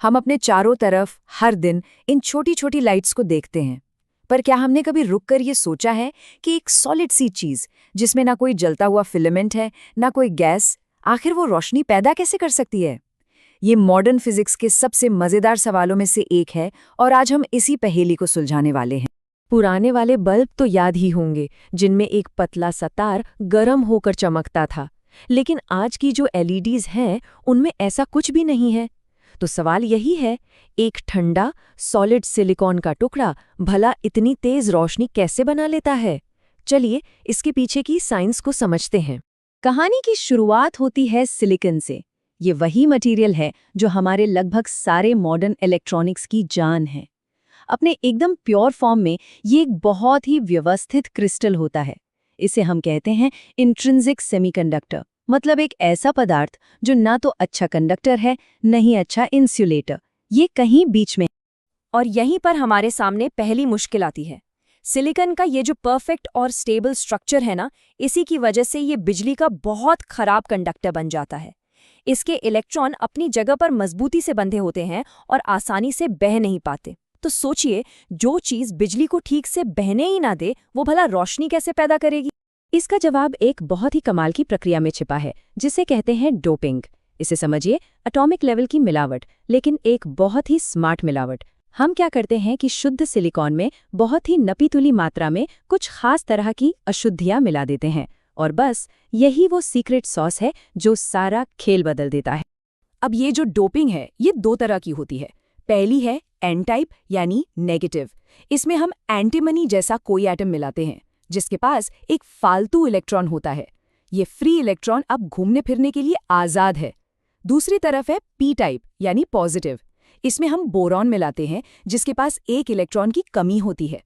हम अपने चारों तरफ हर दिन इन छोटी छोटी लाइट्स को देखते हैं, पर क्या हमने कभी रुककर ये सोचा है कि एक सॉलिड सी चीज जिसमें ना कोई जलता हुआ फिलामेंट है ना कोई गैस, आखिर वो रोशनी पैदा कैसे कर सकती है? ये मॉडर्न फिजिक्स के सबसे मजेदार सवालों में से एक है और आज हम इसी पहेली को सुलझाने वाले हैं। पुराने वाले बल्ब तो याद ही होंगे, जिनमें एक पतला सा तार गर्म होकर चमकता था। लेकिन आज की जो एलईडीज हैं, उनमें ऐसा कुछ भी नहीं है। तो सवाल यही है, एक ठंडा सॉलिड सिलिकॉन का टुकड़ा भला इतनी तेज रोशनी कैसे बना लेता है? चलिए इसके पीछे की साइंस को समझते हैं। कहानी की शुरुआत होती है सिलिकॉन से। ये वही मटेरियल है जो हमारे लगभग सारे मॉडर्न इलेक्ट्रॉनिक्स की जान है। अपने एकदम प्योर फॉर्म में ये एक बहुत ही व्यवस्थित क्रिस्टल होता है। इसे हम कहते हैं इंट्रिंसिक सेमीकंडक्टर, मतलब एक ऐसा पदार्थ जो ना तो अच्छा कंडक्टर है, न ही अच्छा इंसुलेटर। ये कहीं बीच में। और यहीं पर हमारे सामने पहली मुश्किल आती है। सिलिकॉन का ये जो परफेक्ट और स्टेबल स्ट्रक्चर है ना, इसी की वजह से ये बिजली का बहुत खराब कंडक्टर बन जाता है। इसके इलेक्ट्रॉन अपनी जगह पर मजबूती से बंधे होते हैं और आसानी से बह नहीं पाते। तो सोचिए, जो चीज बिजली को ठीक से बहने ही ना दे, वो भला रोशनी कैसे पैदा करेगी? इसका जवाब एक बहुत ही कमाल की प्रक्रिया में छिपा है, जिसे कहते हैं डोपिंग। इसे समझिए एटॉमिक लेवल की मिलावट, लेकिन एक बहुत ही स्मार्ट मिलावट। हम क्या करते हैं कि शुद्ध सिलिकॉन में बहुत ही नपीतुली मात्रा में कुछ खास तरह की अशुद्धियां मिला देते हैं, और बस यही वो सीक्रेट सॉस है जो सारा खेल बदल देता है। अब ये जो डोपिंग है, ये दो तरह की होती है। पहली है एन टाइप यानी नेगेटिव। इसमें हम एंटीमनी जैसा कोई एटम मिलाते हैं जिसके पास एक फालतू इलेक्ट्रॉन होता है। ये फ्री इलेक्ट्रॉन अब घूमने फिरने के लिए आज़ाद है। दूसरी तरफ है पी टाइप यानी पॉजिटिव। इसमें हम बोरॉन मिलाते हैं जिसके पास एक इलेक्ट्रॉन की कमी होती है।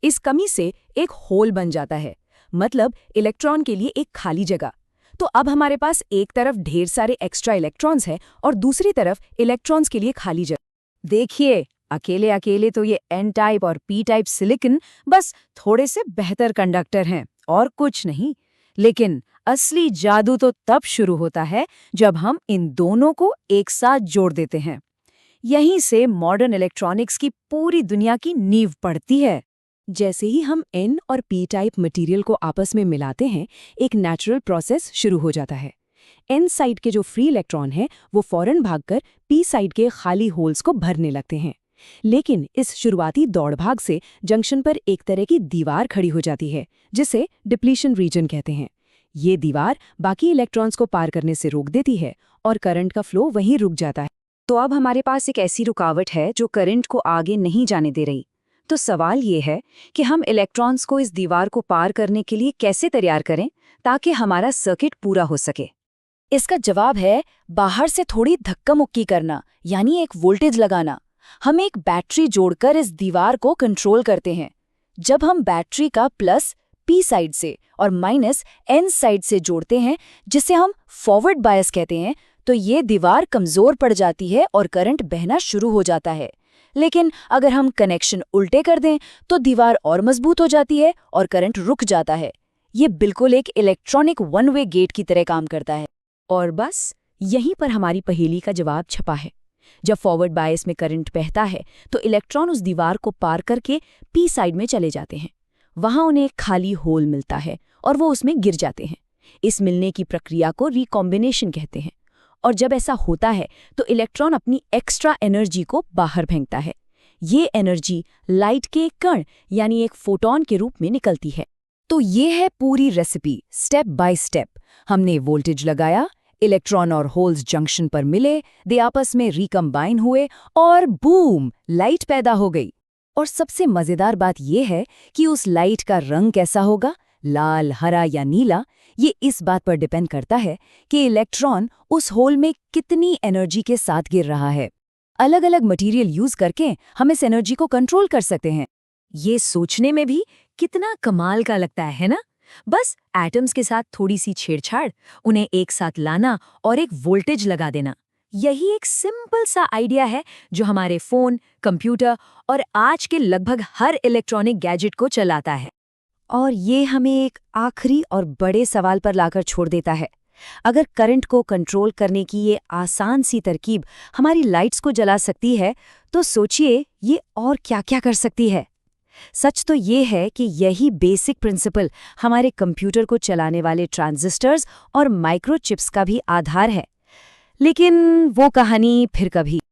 इस कमी से एक होल बन जाता है, मतलब इलेक्ट्रॉन के लिए एक खाली जगह। तो अब हमारे पास एक तरफ ढेर सारे एक्स्ट्रा इलेक्ट्रॉन्स हैं और दूसरी तरफ इलेक्ट्रॉन्स के लिए खाली जगह। देखिए, अकेले अकेले तो ये एन टाइप और पी टाइप सिलिकॉन बस थोड़े से बेहतर कंडक्टर हैं और कुछ नहीं। लेकिन असली जादू तो तब शुरू होता है जब हम इन दोनों को एक साथ जोड़ देते हैं। यहीं से मॉडर्न इलेक्ट्रॉनिक्स की पूरी दुनिया की नींव पड़ती है। जैसे ही हम एन और पी टाइप मटेरियल को आपस में मिलाते हैं, एक नेचुरल प्रोसेस शुरू हो जाता है। एन साइड के जो फ्री इलेक्ट्रॉन हैं, वो फौरन भागकर पी साइड के खाली होल्स को भरने लगते हैं। लेकिन इस शुरुआती दौड़भाग से जंक्शन पर एक तरह की दीवार खड़ी हो जाती है, जिसे डिप्लीशन रीजन कहते हैं। ये दीवार बाकी इलेक्ट्रॉन्स को पार करने से रोक देती है और करंट का फ्लो वहीं रुक जाता है। तो अब हमारे पास एक ऐसी रुकावट है जो करंट को आगे नहीं जाने दे रही। तो सवाल ये है कि हम इलेक्ट्रॉन्स को इस दीवार को पार करने के लिए कैसे तैयार करें ताकि हमारा सर्किट पूरा हो सके। इसका जवाब है बाहर से थोड़ी धक्का मुक्की करना, यानी एक वोल्टेज लगाना। हम एक बैटरी जोड़कर इस दीवार को कंट्रोल करते हैं। जब हम बैटरी का प्लस पी साइड से और माइनस एन साइड से जोड़ते हैं, जिसे हम फॉरवर्ड बायस कहते हैं, तो ये दीवार कमजोर पड़ जाती है और करंट बहना शुरू हो जाता है। लेकिन अगर हम कनेक्शन उल्टे कर दें तो दीवार और मजबूत हो जाती है और करंट रुक जाता है। ये बिल्कुल एक इलेक्ट्रॉनिक वन वे गेट की तरह काम करता है। और बस यहीं पर हमारी पहेली का जवाब छपा है। जब फॉरवर्ड बायस में करंट बहता है तो इलेक्ट्रॉन उस दीवार को पार करके पी साइड में चले जाते हैं। वहां उन्हें एक खाली होल मिलता है और वो उसमें गिर जाते हैं। इस मिलने की प्रक्रिया को रिकॉम्बिनेशन कहते हैं। और जब ऐसा होता है तो इलेक्ट्रॉन अपनी एक्स्ट्रा एनर्जी को बाहर फेंकता है। ये एनर्जी लाइट के कण यानी एक फोटॉन के रूप में निकलती है। तो ये है पूरी रेसिपी, स्टेप बाय स्टेप। हमने वोल्टेज लगाया, इलेक्ट्रॉन और होल्स जंक्शन पर मिले, दे आपस में रिकम्बाइन हुए और बूम, लाइट पैदा हो गई। और सबसे मजेदार बात यह है कि उस लाइट का रंग कैसा होगा, लाल, हरा या नीला, ये इस बात पर डिपेंड करता है कि इलेक्ट्रॉन उस होल में कितनी एनर्जी के साथ गिर रहा है। अलग अलग मटेरियल यूज करके हम इस एनर्जी को कंट्रोल कर सकते हैं। ये सोचने में भी कितना कमाल का लगता है ना? बस एटम्स के साथ थोड़ी सी छेड़छाड़, उन्हें एक साथ लाना और एक वोल्टेज लगा देना। यही एक सिंपल सा आइडिया है जो हमारे फोन, कंप्यूटर और आज के लगभग हर इलेक्ट्रॉनिक गैजेट को चलाता है। और ये हमें एक आखिरी और बड़े सवाल पर लाकर छोड़ देता है। अगर करंट को कंट्रोल करने की ये आसान सी तरकीब हमारी लाइट्स को जला सकती है, तो सोचिए ये और क्या-क्या कर सकती है। सच तो ये है कि यही बेसिक प्रिंसिपल हमारे कंप्यूटर को चलाने वाले ट्रांजिस्टर्स और माइक्रोचिप्स का भी आधार है। लेकिन वो कहानी फिर कभी।